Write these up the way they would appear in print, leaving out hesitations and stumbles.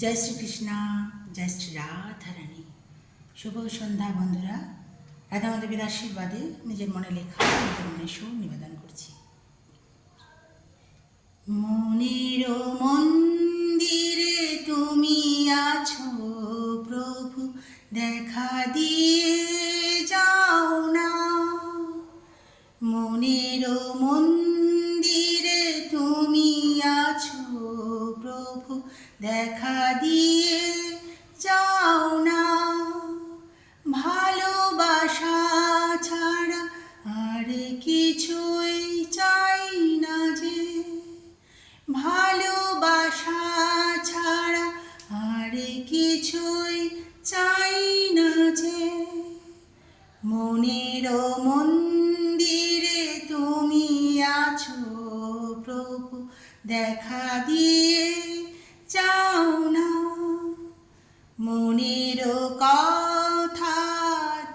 জয় শ্রীকৃষ্ণা, জয় শ্রী রাধারানী। শুভ সন্ধ্যা বন্ধুরা। রাধা মাধবের আশীর্বাদে নিজের মনে লেখা, নিজের মনে সুর নিবেদন করছি। মনের মন্দিরে তুমি আছো প্রভু, দেখা দিয়ে যাও না। মনের মন্দিরে তুমি আছো প্রভু, দেখা দিয়ে যাও না। ভালোবাসা ছাড়া আর কিছুই চাই না যে, ভালোবাসা ছাড়া আর কিছুই চাই না যে। মনের মন্দিরে তুমি আছো প্রভু, দেখা দিয়ে যাও না। মনের কথা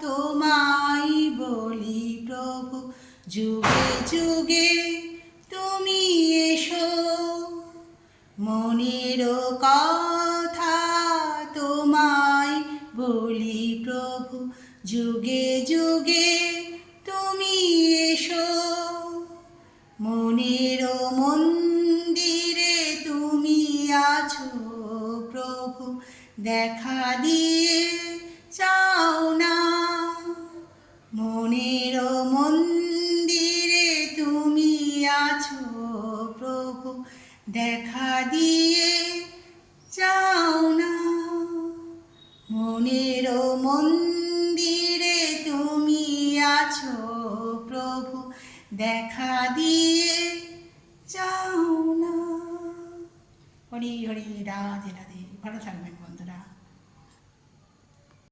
তোমায় বলি প্রভু, যুগে যুগে তুমি এসো। মনের কথা তোমায় বলি প্রভু, যুগে যুগে তুমি এসো। মনের মন্দিরে তুমি আছো প্রভু, দেখা দিয়ে যাও না। মনের মন্দিরে তুমি আছো প্রভু, দেখা দিয়ে যাও না। মনের মন্দিরে তুমি আছো প্রভু, দেখা দিয়ে যাও না। হরি হরি, রাধে রাধে। ভালো থাকবেন বন্ধু।